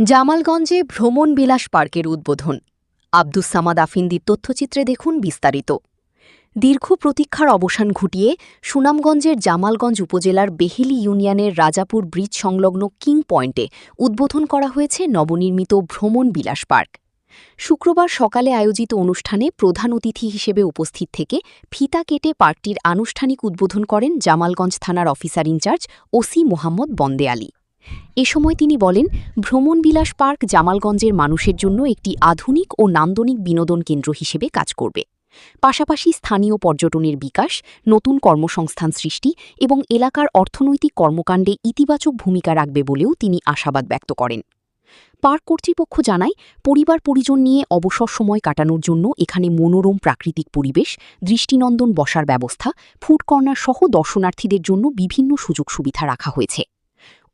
জামালগঞ্জে ভ্রমণবিলাস পার্কের উদ্বোধন। আব্দুস সামাদ আফিন্দির তথ্যচিত্রে দেখুন বিস্তারিত। দীর্ঘ প্রতীক্ষার অবসান ঘটিয়ে সুনামগঞ্জের জামালগঞ্জ উপজেলার বেহিলি ইউনিয়নের রাজাপুর ব্রিজ সংলগ্ন কিং পয়েন্টে উদ্বোধন করা হয়েছে নবনির্মিত ভ্রমণবিলাস পার্ক। শুক্রবার সকালে আয়োজিত অনুষ্ঠানে প্রধান অতিথি হিসেবে উপস্থিত থেকে ফিতা কেটে পার্কটির আনুষ্ঠানিক উদ্বোধন করেন জামালগঞ্জ থানার অফিসার ইনচার্জ ওসি মোহাম্মদ বন্দে আলী। এ সময় তিনি বলেন, ভ্রমণবিলাস পার্ক জামালগঞ্জের মানুষের জন্য একটি আধুনিক ও নান্দনিক বিনোদন কেন্দ্র হিসেবে কাজ করবে। পাশাপাশি স্থানীয় পর্যটনের বিকাশ, নতুন কর্মসংস্থান সৃষ্টি এবং এলাকার অর্থনৈতিক কর্মকাণ্ডে ইতিবাচক ভূমিকা রাখবে বলেও তিনি আশাবাদ ব্যক্ত করেন। পার্ক কর্তৃপক্ষ জানায়, পরিবার পরিজন নিয়ে অবসর সময় কাটানোর জন্য এখানে মনোরম প্রাকৃতিক পরিবেশ, দৃষ্টিনন্দন বসার ব্যবস্থা, ফুড কর্নার সহ দর্শনার্থীদের জন্য বিভিন্ন সুযোগ সুবিধা রাখা হয়েছে।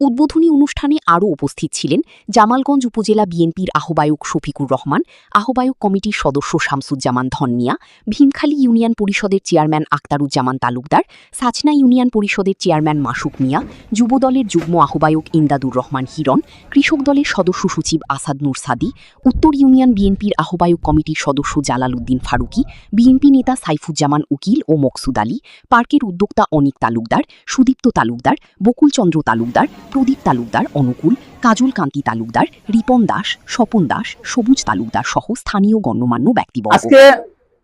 উদ্বোধনী অনুষ্ঠানে আরও উপস্থিত ছিলেন জামালগঞ্জ উপজেলা বিএনপির আহ্বায়ক শফিকুর রহমান, আহ্বায়ক কমিটির সদস্য শামসুজ্জামান ধনমিয়া, ভীমখালী ইউনিয়ন পরিষদের চেয়ারম্যান আক্তারুজ্জামান তালুকদার, সাচনা ইউনিয়ন পরিষদের চেয়ারম্যান মাসুক মিয়া, যুবদলের যুগ্ম আহ্বায়ক ইমদাদুর রহমান হিরণ, কৃষক দলের সদস্য সচিব আসাদ নূর সাদি, উত্তর ইউনিয়ন বিএনপির আহ্বায়ক কমিটির সদস্য জালাল উদ্দিন ফারুকি, বিএনপি নেতা সাইফুজ্জামান উকিল ও মকসুদ আলী, পার্কের উদ্যোক্তা অনিক তালুকদার, সুদীপ্ত তালুকদার, বকুলচন্দ্র তালুকদার, প্রদীপ তালুকদার, অনুকূল, কাজল কান্তি তালুকদার, রিপন দাস, স্বপন দাস, সবুজ তালুকদার সহ স্থানীয় গণ্যমান্য ব্যক্তিবর্গ। আজকে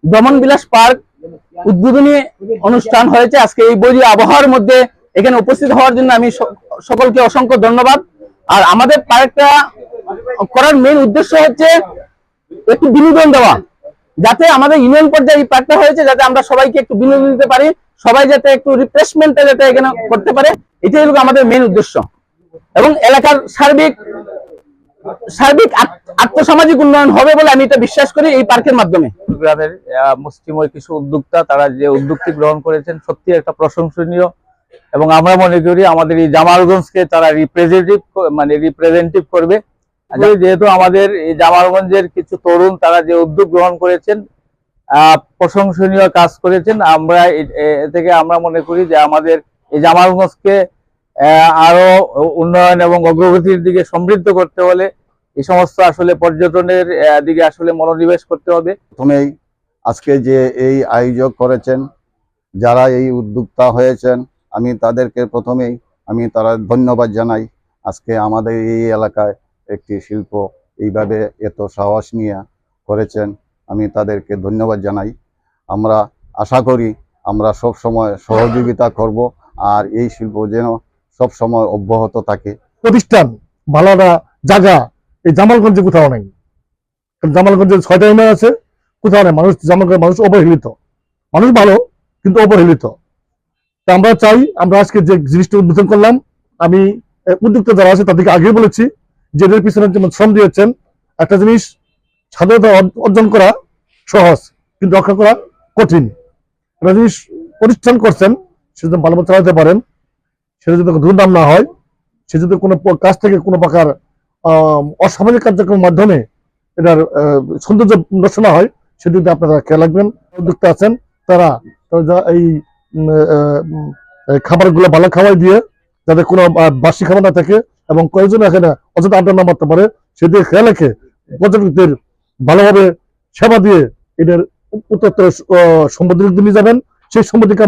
ভ্রমণবিলাস পার্ক উদ্বোধনী অনুষ্ঠান হয়েছে। আজকে এই বৈরী আবহাওয়ার মধ্যে এখানে উপস্থিত হওয়ার জন্য আমি সকলকে অসংখ্য ধন্যবাদ। আর আমাদের পার্কটা করার মেইন উদ্দেশ্য হচ্ছে একটু বিনোদন দেওয়া, যাতে আমাদের ইউনিয়ন পর্যায়ে এই পার্কটা হয়েছে যাতে আমরা সবাইকে একটু বিনোদন দিতে পারি, সবাই যাতে একটু রিফ্রেশমেন্ট যাতে এখানে করতে পারে, এটাই হলো আমাদের মেইন উদ্দেশ্য। এবং এলাকার সার্বিক আর্থসামাজিক উন্নয়ন হবে বলে আমি এটা বিশ্বাস করি এই পার্কের মাধ্যমে। গ্রামের মুষ্টিমেয় কিছু উদ্যোক্তা তারা যে উদ্যোগটি গ্রহণ করেছেন সত্যি একটা প্রশংসনীয়, এবং আমরা মনে করি আমাদের এই জামালগঞ্জকে তারা রিপ্রেজেন্টেটিভ করবে। যেহেতু আমাদের এই জামালগঞ্জের কিছু তরুণ তারা যে উদ্যোগ গ্রহণ করেছেন, প্রশংসনীয় কাজ করেছেন, আমরা থেকে আমরা মনে করি যে আমাদের এই জামালগঞ্জকে আরো উন্নয়ন এবং অগ্রগতির দিকে সমৃদ্ধ করতে হলে এই সমস্ত আসলে পর্যটনের দিকে আসলে মনোনিবেশ করতে হবে। প্রথমেই আজকে যে এই আয়োজক করেছেন, যারা এই উদ্যোক্তা হয়েছেন, আমি তাদেরকে প্রথমেই তারা ধন্যবাদ জানাই। আজকে আমাদের এই এলাকায় একটি শিল্প এইভাবে এত সাহস নিয়ে করেছেন, আমি তাদেরকে ধন্যবাদ জানাই। আমরা আশা করি আমরা সব সময় সহযোগিতা করব, আর এই শিল্প যেন সব সময় অব্যাহত থাকে। প্রতিষ্ঠান ভালো জায়গা এই জামালগঞ্জে কোথাও নেই। জামালগঞ্জে 6টা ইউনিয়ন আছে, কোথাও নেই। জামালগঞ্জের মানুষ অবহেলিত, মানুষ ভালো কিন্তু অবহেলিত। তা আমরা চাই, আমরা আজকে যে জিনিসটা উদ্বোধন করলাম, আমি উদ্যোক্তা যারা আছে তাদেরকে আগেই বলেছি যে এদের পিছনে যেমন শ্রম দিয়েছেন, একটা জিনিস স্বাধীনতা অর্জন করা সহজ কিন্তু রক্ষা করা কঠিন। একটা জিনিস প্রতিষ্ঠান করছেন, সেটা ভালোভাবে চালাতে পারেন, সেটা যদি দুর্নাম না হয়, সে যদি কোনো কাজ থেকে কোনো প্রকার অসামাজিক কার্যক্রমের মাধ্যমে এটার সৌন্দর্য নষ্ট না হয়, সেটা যদি আপনারা খেয়াল রাখবেন। উদ্যোক্তা আছেন তারা এই খাবারগুলো ভালো খাবার দিয়ে যাতে কোনো বাসি খাবার না থাকে এবং কয়েকজন এখানে অযথা আড্ডা না মারতে পারে, সেদিকে খেয়াল রেখে পর্যটকদের ভালোভাবে সেবা দিয়ে এদের উত্তর সমুদ্রের নিয়ে যাবেন। সেই সমুদ্রকে